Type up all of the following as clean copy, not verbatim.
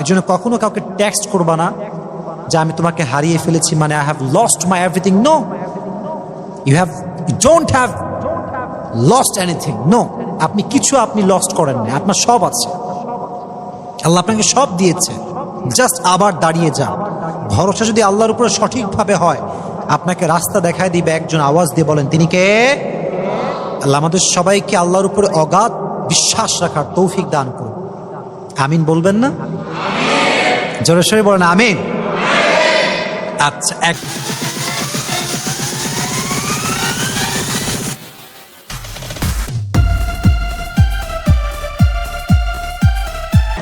এজন্য কখনো কাউকে টেক্সট করবা না যে আমি তোমাকে হারিয়ে ফেলেছি, মানে I have lost my everything. No, you don't have lost anything. No, আপনি কিছু লস্ট করেন না, আপনার সব আছে। আল্লাহ আপনাকে সব দিয়েছে, জাস্ট আবার দাঁড়িয়ে যান। ভরসা যদি আল্লাহর উপরে সঠিকভাবে হয়, আপনাকে রাস্তা দেখায় দিবে একজন, আওয়াজ দিয়ে বলেন তিনি কে? আল্লাহ আমাদের সবাইকে আল্লাহর উপরে অগাধ বিশ্বাস রাখার তৌফিক দান করুন। আমিন বলবেন না? জোরে সোরে বলেন আমিন। আচ্ছা,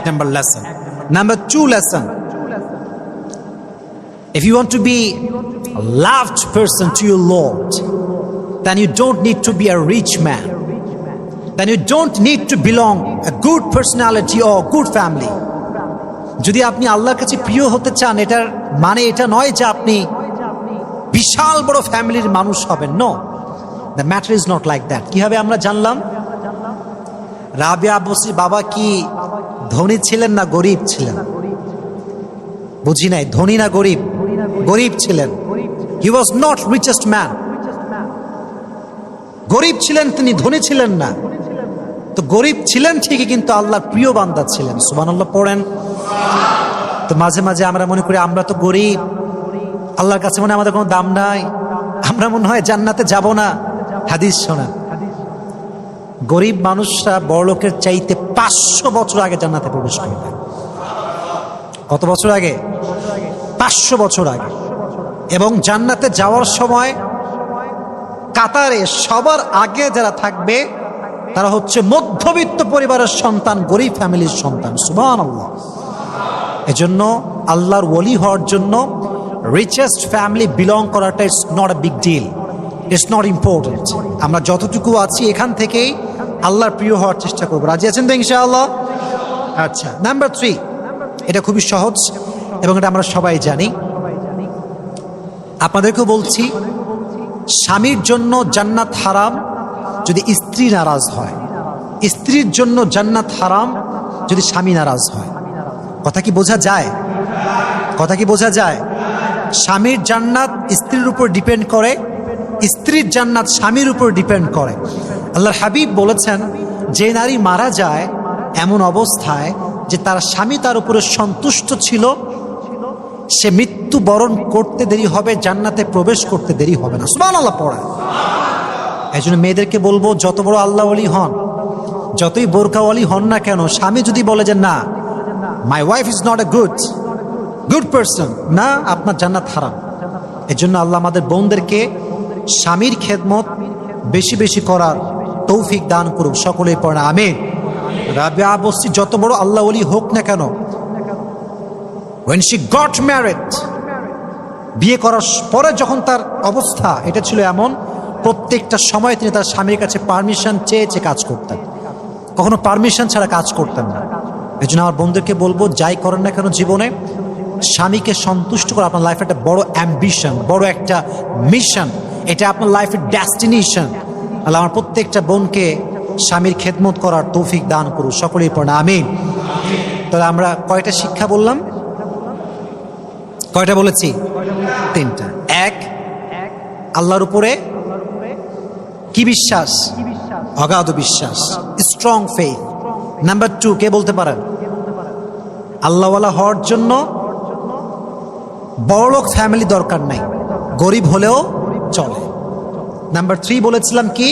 number lesson. Number 2 lesson. If you want to be a loved person to your Lord, then you don't need to be a rich man. Then you don't need to belong a good personality or good family. যদি আপনি আল্লাহর কাছে প্রিয় হতে চান, এটার মানে এটা নয় যে আপনি বিশাল বড় ফ্যামিলির মানুষ হবেন। No, the matter is not like that. কিভাবে আমরা জানলাম? রাবিয়া বসরির বাবা কি ধনী ছিলেন না গরিব ছিলেন? বুঝি নাই, ধনী না গরিব? গরিব ছিলেন। হি ওয়াজ নট রিচেস্ট ম্যান। গরিব ছিলেন তিনি, ধনী ছিলেন না। তো গরিব ছিলেন ঠিকই, কিন্তু আল্লাহর প্রিয় বান্দা ছিলেন। সুবহানাল্লাহ পড়েন। তো মাঝে মাঝে আমরা মনে করি আমরা তো গরিব, আল্লাহর কাছে মনে আমাদের কোনো দাম নাই, আমরা মনে হয় জান্নাতে যাব না। হাদিস শোনা, গরিব মানুষরা বড়লোকের চাইতে 500 বছর আগে জান্নাতে প্রবেশ করবে। কত বছর আগে? 500 বছর আগে। এবং জান্নাতে যাওয়ার সময় কাতারে সবার আগে যারা থাকবে তারা হচ্ছে মধ্যবিত্ত পরিবারের সন্তান, গরিব ফ্যামিলির সন্তান। সুবহানাল্লাহ। এজন্য আল্লাহর ওলি হওয়ার জন্য রিচেস্ট ফ্যামিলি বিলং করাটা it's not a big deal, it's not important. আমরা যতটুকু আছি এখান থেকেই আল্লাহর প্রিয় হওয়ার চেষ্টা করবো। রাজি আছেন তো ইনশাআল্লাহ? আচ্ছা, নাম্বার 3, এটা খুবই সহজ এবং এটা আমরা সবাই জানি। আপনাদেরকেও বলছি, স্বামীর জন্য জান্নাত হারাম যদি স্ত্রী নারাজ হয়, স্ত্রীর জন্য জান্নাত হারাম যদি স্বামী নারাজ হয়। কথা কি বোঝা যায়? কথা কি বোঝা যায়? স্বামীর জান্নাত স্ত্রীর উপর ডিপেন্ড করে, স্ত্রীর জান্নাত স্বামীর উপর ডিপেন্ড করে। আল্লাহর হাবিব বলেছেন, যে নারী মারা যায় এমন অবস্থায় যে তার স্বামী তার উপরে সন্তুষ্ট ছিল, সে মৃত্যুবরণ করতে দেরি হবে, জান্নাতে প্রবেশ করতে দেরি হবে না। সুবহানাল্লাহ পড়া। এই জন্য মেয়েদেরকে বলবো, যত বড় আল্লাহ ওয়ালি হন, যতই বোরকাওয়ালি হন না কেন, স্বামী যদি বলে যে না, my wife is not a good person, না, আপনার জান্নাত হারাম। এই জন্য আল্লাহ আমাদের বোনদেরকে স্বামীর খেদমত বেশি বেশি করার তৌফিক দান করুক। সকলেই পড়ে আমিন। রাবিয়া বসরি যত বড় আল্লাহ ওয়ালি হোক না কেন, when she got married, বিয়ে করার পরে যখন তার অবস্থা এটা ছিল এমন, প্রত্যেকটা সময় তিনি তার স্বামীর কাছে পারমিশন চেয়ে কাজ করতেন, কখনো পারমিশন ছাড়া কাজ করতেন না। এই জন্য আমার বন্ধুদেরকে বলবো, যাই করেন না কেন জীবনে, স্বামীকে সন্তুষ্ট করা আপনার লাইফে একটা বড় অ্যাম্বিশন, বড় একটা মিশন, এটা আপনার লাইফের ডেস্টিনেশন। আল্লাহ আমার প্রত্যেকটা বোনকে স্বামীর খেদমত করার তৌফিক দান করুন। সকলেই পড়েন আমিন। তাহলে আমরা কয়টা শিক্ষা বললাম? কয়টা বলেছি? 3টা। 1, আল্লাহর উপরে কি বিশ্বাস? অগাধ বিশ্বাস, স্ট্রং ফেথ। নাম্বার 2, কে বলতে পারেন? আল্লাহওয়ালা হওয়ার জন্য বড়লোক ফ্যামিলি দরকার নাই, গরিব হলেও চলে। নাম্বার 3 বলেছিলাম কি,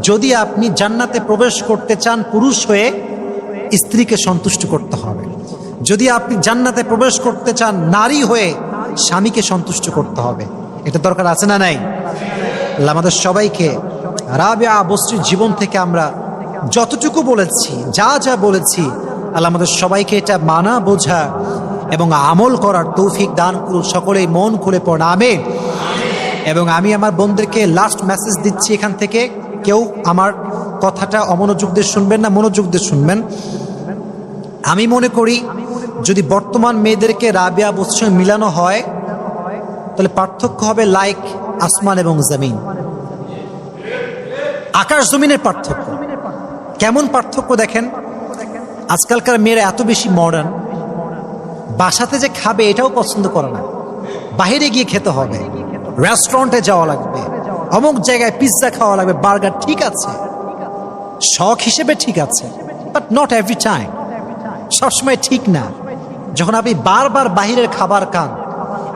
যদি আপনি জান্নাতে প্রবেশ করতে চান পুরুষ হয়ে, স্ত্রীকে সন্তুষ্ট করতে হবে। যদি আপনি জান্নাতে প্রবেশ করতে চান নারী হয়ে, স্বামীকে সন্তুষ্ট করতে হবে। এটা দরকার আছে না নাই? আল্লাহ আমাদের সবাইকে রাবিয়া বসরির জীবন থেকে আমরা যতটুকু বলেছি, যা যা বলেছি, আল্লাহ আমাদের সবাইকে এটা মানা, বোঝা এবং আমল করার তৌফিক দান করুন। সকলেই মন খুলে পড়েন আমিন। এবং আমি আমার বোনদেরকে লাস্ট মেসেজ দিচ্ছি এখান থেকে, কেউ আমার কথাটা অমনোযোগ দিয়ে শুনবেন না, মনোযোগ দিয়ে শুনবেন। আমি মনে করি যদি বর্তমান মেয়েদেরকে রাবিয়া বসরির সঙ্গে মিলানো হয়, তাহলে পার্থক্য হবে লাইক আসমান এবং জমিন, আকাশ জমিনের পার্থক্য। কেমন পার্থক্য দেখেন? আজকালকার মেয়েরা এত বেশি মডার্ন, বাসাতে যে খাবে এটাও পছন্দ করে না, বাইরে গিয়ে খেতে হবে, রেস্টুরেন্টে যাওয়া লাগবে, অমুক জায়গায় পিৎজা খাওয়া লাগবে, বার্গার। ঠিক আছে, শখ হিসেবে ঠিক আছে, বাট নট এভরি টাইম, সবসময় ঠিক না। যখন আপনি বারবার বাহিরের খাবার খান,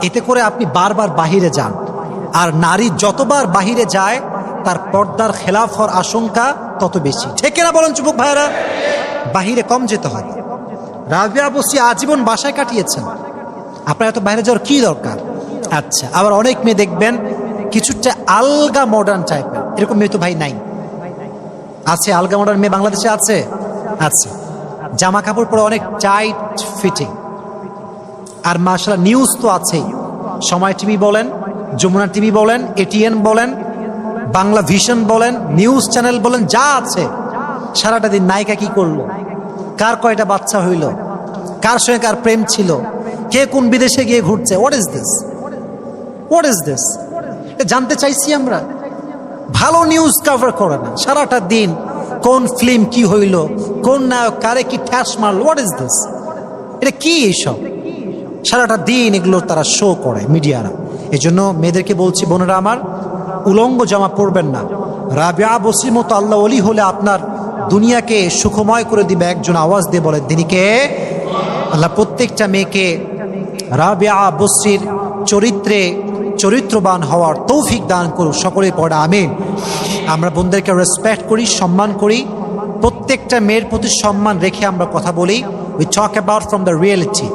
এতে করে আপনি বারবার বাহিরে যান, আর নারী যতবার বাহিরে যায় তার পর্দার খেলাফ হওয়ার আশঙ্কা তত বেশি। ঠিক না বলেন যুবক ভাইরা? বাহিরে কম যেতে হবে। রাবিয়া বসি আজীবন বাসায় কাটিয়েছেন, আপনার এত বাইরে যাওয়ার কি দরকার? আচ্ছা, আবার অনেক মেয়ে দেখবেন কিছুটা আলগা মডার্ন টাইপের, এরকম মেয়ে তো ভাই নাই? আছে আলগা মডার্ন মেয়ে বাংলাদেশে আছে? আছে। জামা কাপড় পরে অনেক টাইট ফিটিং, আর মাশাআল্লাহ নিউজ তো আছেই। সময় টিভি বলেন, যমুনা টিভি বলেন, এটিএন বলেন, বাংলা ভিশন বলেন, নিউজ চ্যানেল বলেন, যা আছে সারাটা দিন নায়িকা কি করলো, কার কয়টা বাচ্চা হইল, কার সঙ্গে কার প্রেম ছিল, কে কোন বিদেশে গিয়ে ঘুরছে। What is this? What is this? জানতে চাইছি আমরা। ভালো নিউজ কভার করে না, সারাটা দিন কোন ফিল্ম কি হইল, কোন নায়ক কারে কি ঠ্যাস মারলো। What is this? এটা কি এইসব? সারাটা দিন এগুলো তারা শো করে মিডিয়ারা। এই জন্য মেয়েদেরকে বলছি, বোনেরা আমার, উলঙ্গ জামা পরবেন না। রাবিয়া বসির মতো আল্লাহ ওলি হলে আপনার দুনিয়াকে সুখময় করে দিবে। একজন আওয়াজ দিয়ে বলে, তিনি কে? আল্লাহ প্রত্যেকটা মেয়েকে রাবিয়া বসরির চরিত্রে চরিত্রবান হওয়ার তৌফিক দান করুক। সকলে পড়া আমিন। আমরা বোনদেরকে রেসপেক্ট করি, সম্মান করি, প্রত্যেকটা মেয়ের প্রতি সম্মান রেখে আমরা কথা বলি। We talk about from the reality,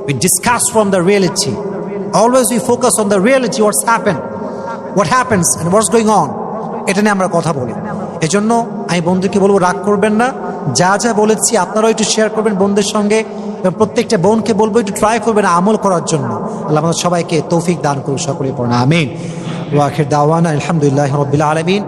we discuss from the reality, always we focus on the reality, what happens and what's going on, এটা নিয়ে আমরা কথা বলি। এজন্য আমি বন্ধুকে বলবো, রাগ করবেন না, যা যা বলেছি আপনারাও একটু শেয়ার করবেন বোনদের সঙ্গে, এবং প্রত্যেকটা বোনকে বলবো একটু ট্রাই করবেন আমল করার জন্য। আল্লাহ আমাদের সবাইকে তৌফিক দান করুন। সকলে পড়ুন আমিন। ওয়া আখির দাওয়ানা আলহামদুলিল্লাহি রাব্বিল আলামিন।